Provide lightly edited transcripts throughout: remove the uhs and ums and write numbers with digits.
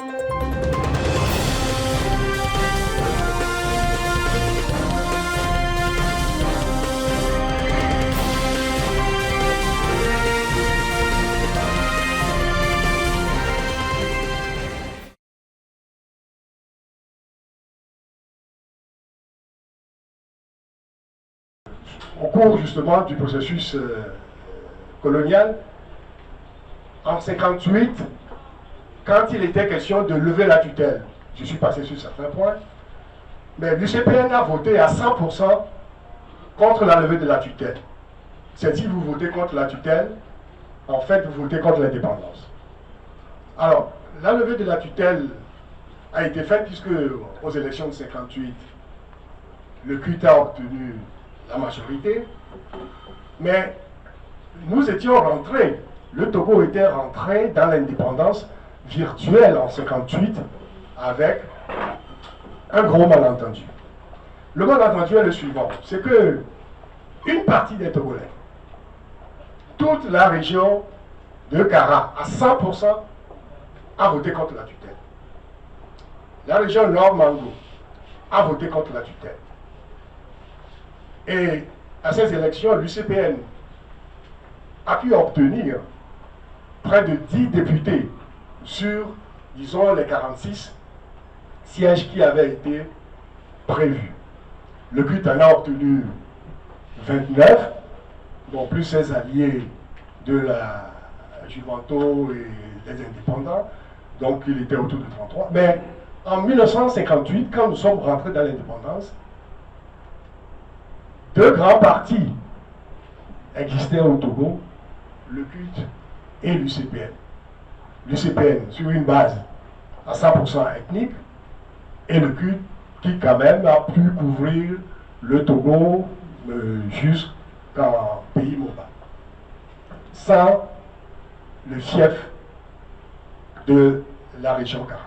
Au cours justement du processus colonial, en 1958, quand il était question de lever la tutelle, je suis passé sur certains points, mais l'UCPN a voté à 100% contre la levée de la tutelle. C'est si vous votez contre la tutelle, en fait vous votez contre l'indépendance. Alors, la levée de la tutelle a été faite puisque aux élections de 1958, le CUT a obtenu la majorité, mais nous étions rentrés, le Togo était rentré dans l'indépendance virtuelle en 1958 avec un gros malentendu. Le malentendu est le suivant, c'est que une partie des Togolais, toute la région de Kara, à 100%, a voté contre la tutelle. La région Nord Mango a voté contre la tutelle. Et à ces élections, l'UCPN a pu obtenir près de 10 députés sur, disons, les 46 sièges qui avaient été prévus. Le CUT en a obtenu 29, bon, plus ses alliés de la Juventus et les indépendants, donc il était autour de 33. Mais en 1958, quand nous sommes rentrés dans l'indépendance, deux grands partis existaient au Togo, le CUT et l'UCPN. L'UCPN sur une base à 100% ethnique et le CUT qui quand même a pu couvrir le Togo jusqu'en pays Moba. Sans le fief de la région Kara.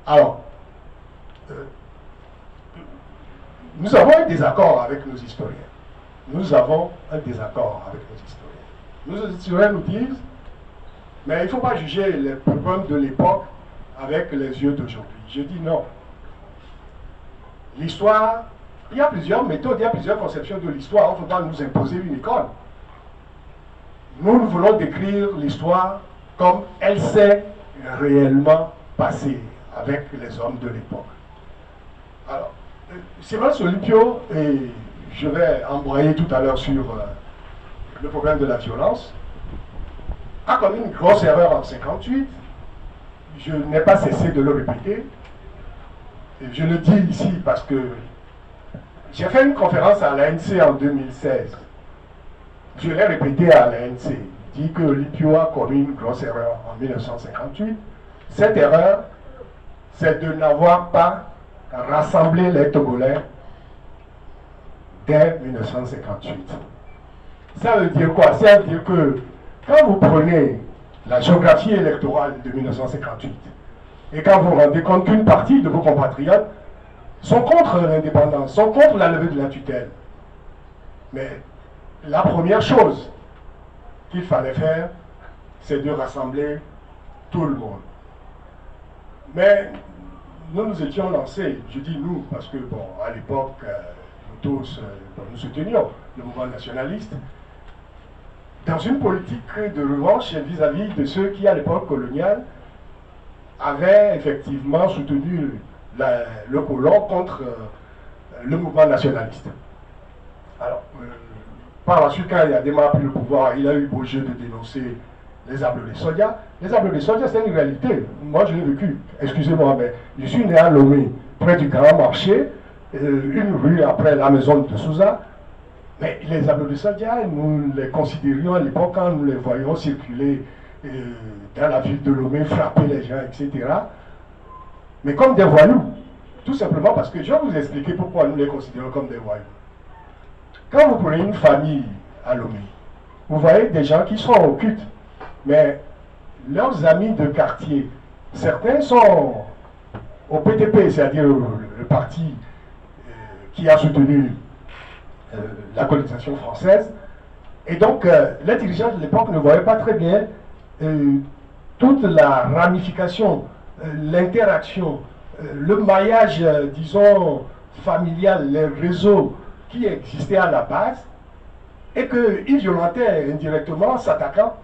Alors, nous avons un désaccord avec nos historiens. Nous avons un désaccord avec nos historiens. Nos historiens nous disent, mais il ne faut pas juger les problèmes de l'époque avec les yeux d'aujourd'hui. Je dis non. L'histoire, il y a plusieurs méthodes, il y a plusieurs conceptions de l'histoire. On ne peut pas nous imposer une école. Nous voulons décrire l'histoire comme elle s'est réellement passée avec les hommes de l'époque. Alors, Sylvain Solipio, et je vais embrayer tout à l'heure sur le problème de la violence, a commis une grosse erreur en 1958. Je n'ai pas cessé de le répéter. Et je le dis ici parce que j'ai fait une conférence à l'ANC en 2016. Je l'ai répété à l'ANC. Dit que Lipio a commis une grosse erreur en 1958. Cette erreur, c'est de n'avoir pas rassemblé les Togolais dès 1958. Ça veut dire quoi? Ça veut dire que quand vous prenez la géographie électorale de 1958 et quand vous vous rendez compte qu'une partie de vos compatriotes sont contre l'indépendance, sont contre la levée de la tutelle, mais la première chose qu'il fallait faire, c'est de rassembler tout le monde. Mais nous nous étions lancés, je dis nous, parce que bon, à l'époque, nous tous, nous soutenions le mouvement nationaliste, dans une politique de revanche vis-à-vis de ceux qui, à l'époque coloniale, avaient effectivement soutenu le colon contre le mouvement nationaliste. Alors, par la suite, quand Yadema a pris le pouvoir, il a eu beau jeu de dénoncer les arbres de soja. Les arbres de soja, c'est une réalité. Moi, je l'ai vécu. Excusez-moi, mais je suis né à Lomé, près du Grand Marché, une rue après la maison de Souza. Mais les arbres de soja, nous les considérions à l'époque, quand nous les voyions circuler dans la ville de Lomé, frapper les gens, etc. Mais comme des voyous. Tout simplement parce que je vais vous expliquer pourquoi nous les considérons comme des voyous. Quand vous prenez une famille à Lomé, vous voyez des gens qui sont au culte, mais leurs amis de quartier, certains sont au PTP, c'est-à-dire le parti qui a soutenu la colonisation française, et donc les dirigeants de l'époque ne voyaient pas très bien toute la ramification l'interaction, le maillage, disons, familial, les réseaux qui existaient à la base, et qu'ils violentaient indirectement, s'attaquant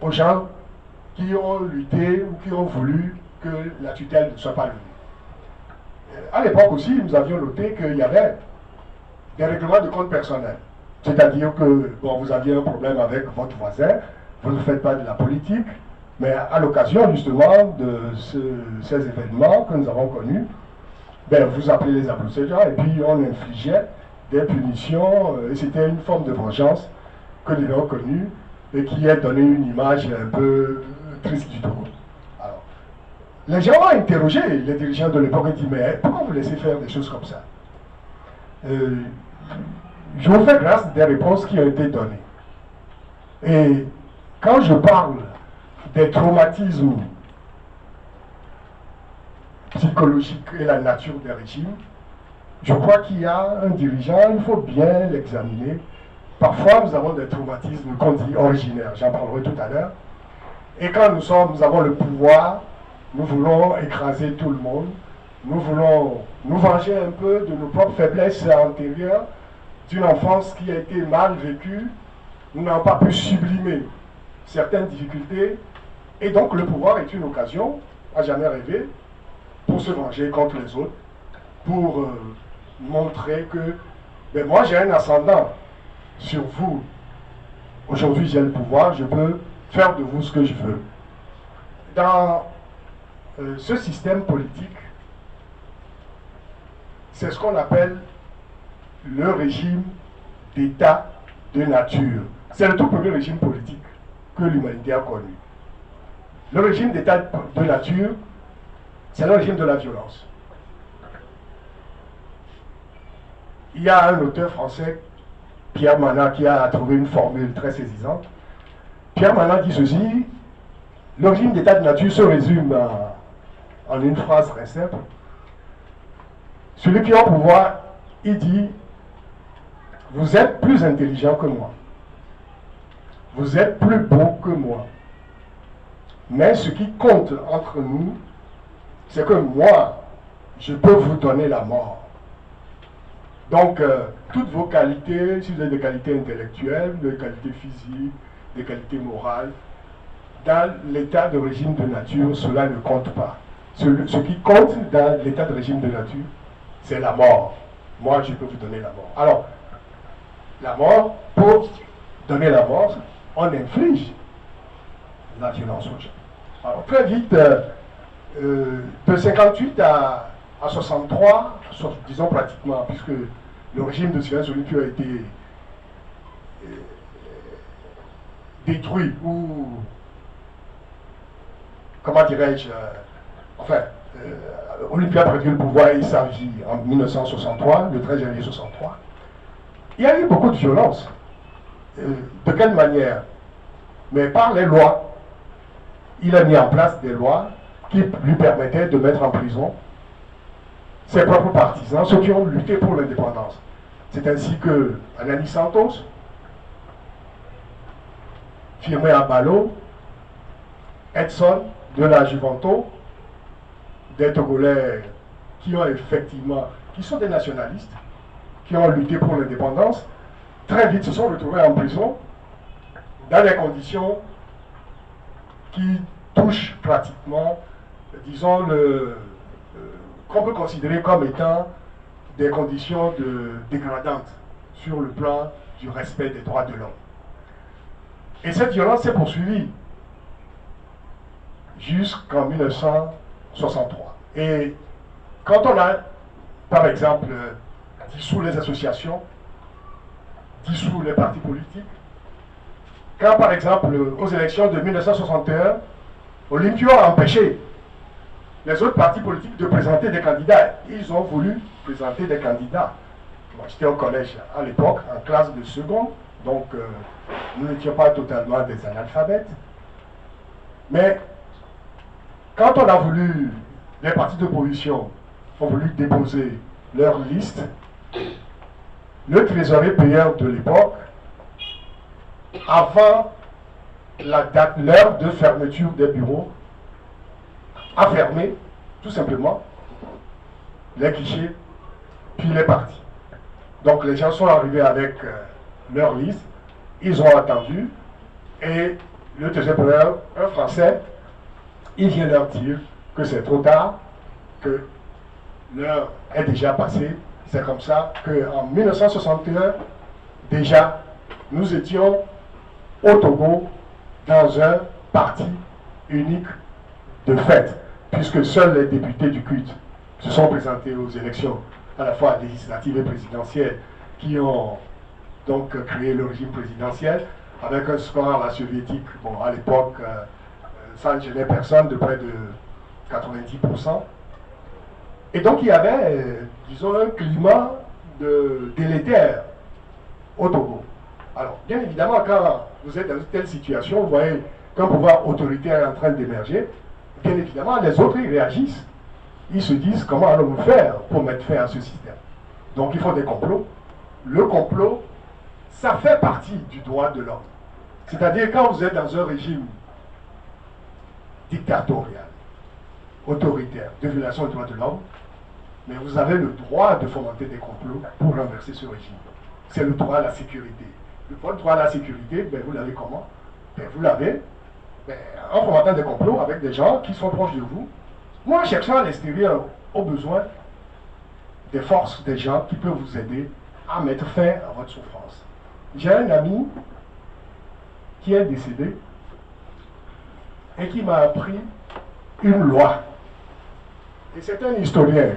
aux gens qui ont lutté ou qui ont voulu que la tutelle ne soit pas levée. À l'époque aussi, nous avions noté qu'il y avait des règlements de compte personnel. C'est-à-dire que bon, vous aviez un problème avec votre voisin, vous ne faites pas de la politique, mais à l'occasion justement de ces événements que nous avons connus, ben, vous appelez les applaudissements et puis on infligeait des punitions, et c'était une forme de vengeance que nous avons connue et qui a donné une image un peu triste du tout. Alors, les gens ont interrogé les dirigeants de l'époque et dit mais pourquoi vous laissez faire des choses comme ça? Je vous fais grâce des réponses qui ont été données. Et quand je parle des traumatismes psychologiques et la nature des régimes, je crois qu'il y a un dirigeant, il faut bien l'examiner. Parfois, nous avons des traumatismes qu'on dit originaires, j'en parlerai tout à l'heure. Et quand nous avons le pouvoir, nous voulons écraser tout le monde, nous voulons nous venger un peu de nos propres faiblesses antérieures, d'une enfance qui a été mal vécue, nous n'avons pas pu sublimer certaines difficultés, et donc le pouvoir est une occasion, à jamais rêver, pour se venger contre les autres, pour montrer que ben moi j'ai un ascendant sur vous. Aujourd'hui j'ai le pouvoir, je peux faire de vous ce que je veux. Dans ce système politique, c'est ce qu'on appelle le régime d'état de nature. C'est le tout premier régime politique que l'humanité a connu. Le régime d'état de nature, c'est le régime de la violence. Il y a un auteur français, Pierre Manat, qui a trouvé une formule très saisissante. Pierre Manat dit ceci: le régime d'état de nature se résume en une phrase très simple. Celui qui a au pouvoir, il dit: vous êtes plus intelligent que moi. Vous êtes plus beau que moi. Mais ce qui compte entre nous, c'est que moi, je peux vous donner la mort. Donc, toutes vos qualités, si vous avez des qualités intellectuelles, des qualités physiques, des qualités morales, dans l'état de régime de nature, cela ne compte pas. Ce qui compte dans l'état de régime de nature, c'est la mort. Moi, je peux vous donner la mort. Alors, la mort, pour donner la mort, on inflige la violence aux gens. Alors, très vite, de 58 à 63, disons pratiquement, puisque le régime de Sylvain Solutu a été détruit, ou, comment dirais-je, Olympia a perdu le pouvoir et il s'agit en 1963, le 13 janvier 63. Il y a eu beaucoup de violence. De quelle manière? Mais par les lois. Il a mis en place des lois qui lui permettaient de mettre en prison ses propres partisans, ceux qui ont lutté pour l'indépendance. C'est ainsi que Anani Santos, Firmé Abalo, Edson de la Juventus, des Togolais qui ont effectivement, qui sont des nationalistes, qui ont lutté pour l'indépendance, très vite se sont retrouvés en prison dans des conditions qui touchent pratiquement, disons, qu'on peut considérer comme étant des conditions dégradantes sur le plan du respect des droits de l'homme. Et cette violence s'est poursuivie jusqu'en 1963. Et quand on a, par exemple, dissous les associations, dissous les partis politiques, quand par exemple aux élections de 1961, Olympio a empêché les autres partis politiques de présenter des candidats. Ils ont voulu présenter des candidats. Moi, j'étais au collège à l'époque, en classe de seconde, donc nous n'étions pas totalement des analphabètes. Mais quand on a voulu, les partis d'opposition ont voulu déposer leur liste, le trésorier payeur de l'époque, avant l'heure de fermeture des bureaux, a fermé, tout simplement, les guichets, puis les partis. Donc les gens sont arrivés avec leur liste, ils ont attendu, et le TGPR, un Français, il vient leur dire que c'est trop tard, que l'heure est déjà passée. C'est comme ça qu'en 1961, déjà, nous étions au Togo dans un parti unique de fait, puisque seuls les députés du culte se sont présentés aux élections, à la fois législatives et présidentielles, qui ont donc créé le régime présidentiel, avec un score à la soviétique, bon, à l'époque, ça ne gênait personne, de près de 90%. Et donc il y avait, disons, un climat de délétère au Togo. Alors, bien évidemment, quand vous êtes dans une telle situation, vous voyez qu'un pouvoir autoritaire est en train d'émerger, bien évidemment, les autres, ils réagissent. Ils se disent, comment allons-nous faire pour mettre fin à ce système? Donc, il faut des complots. Le complot, ça fait partie du droit de l'homme. C'est-à-dire, quand vous êtes dans un régime dictatorial, autoritaire, de violation des droits de l'homme, mais vous avez le droit de fomenter des complots pour renverser ce régime. C'est le droit à la sécurité. Votre droit à la sécurité, ben, vous l'avez comment? Ben, vous l'avez en fomentant des complots avec des gens qui sont proches de vous. Moi, en cherchant à l'extérieur, au besoin des forces, des gens qui peuvent vous aider à mettre fin à votre souffrance. J'ai un ami qui est décédé et qui m'a appris une loi. Et c'est un historien.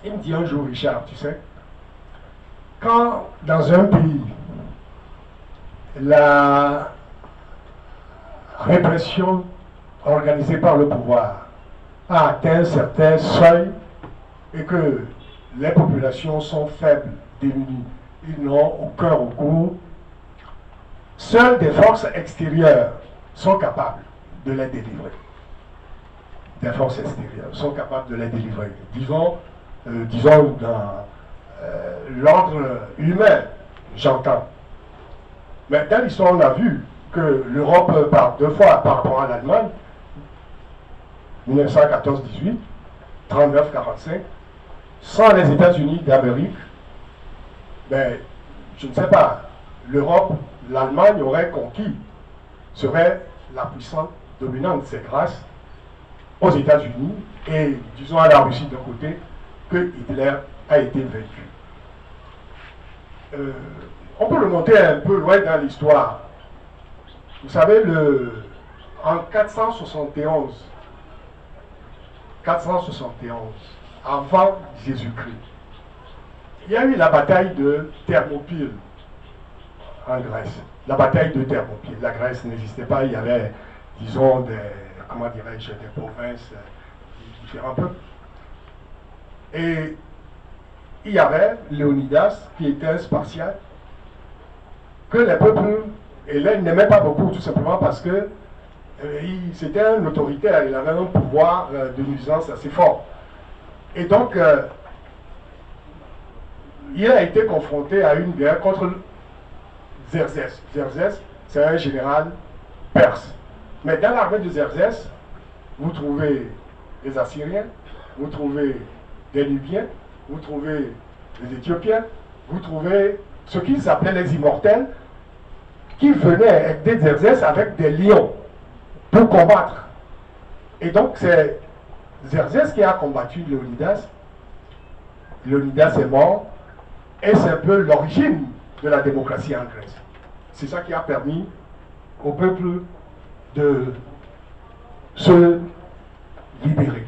Il me dit un jour, Richard, tu sais, quand dans un pays, la répression organisée par le pouvoir a atteint un certain seuil et que les populations sont faibles, démunies, ils n'ont aucun recours, seules des forces extérieures sont capables de les délivrer. Des forces extérieures sont capables de les délivrer. Disons dans l'ordre humain, j'entends. Mais dans l'histoire, on a vu que l'Europe, par deux fois par rapport à l'Allemagne, 1914-18, 39-45, sans les États-Unis d'Amérique, ben, je ne sais pas, l'Europe, l'Allemagne aurait conquis, serait la puissance dominante. C'est grâce aux États-Unis et, disons, à la Russie d'un côté, que Hitler a été vaincu. On peut le monter un peu loin dans l'histoire. Vous savez, en 471, avant Jésus-Christ, il y a eu la bataille de Thermopyle en Grèce. La bataille de Thermopyle. La Grèce n'existait pas, il y avait, disons, comment dirais-je, des provinces, différents peuples. Et il y avait Léonidas, qui était un Spartiate, que les peuples hellènes n'aimaient pas beaucoup, tout simplement parce que c'était un autoritaire, il avait un pouvoir de nuisance assez fort. Et donc, il a été confronté à une guerre contre Xerxès. Xerxès, c'est un général perse. Mais dans l'armée de Xerxès, vous trouvez les Assyriens, vous trouvez des Nubiens, vous trouvez les Éthiopiens, vous trouvez ce qu'ils appelaient les immortels, qui venaient d'Xerxès avec des lions pour combattre. Et donc c'est Xerxès qui a combattu Léonidas. Léonidas est mort, et c'est un peu l'origine de la démocratie en Grèce. C'est ça qui a permis au peuple de se libérer.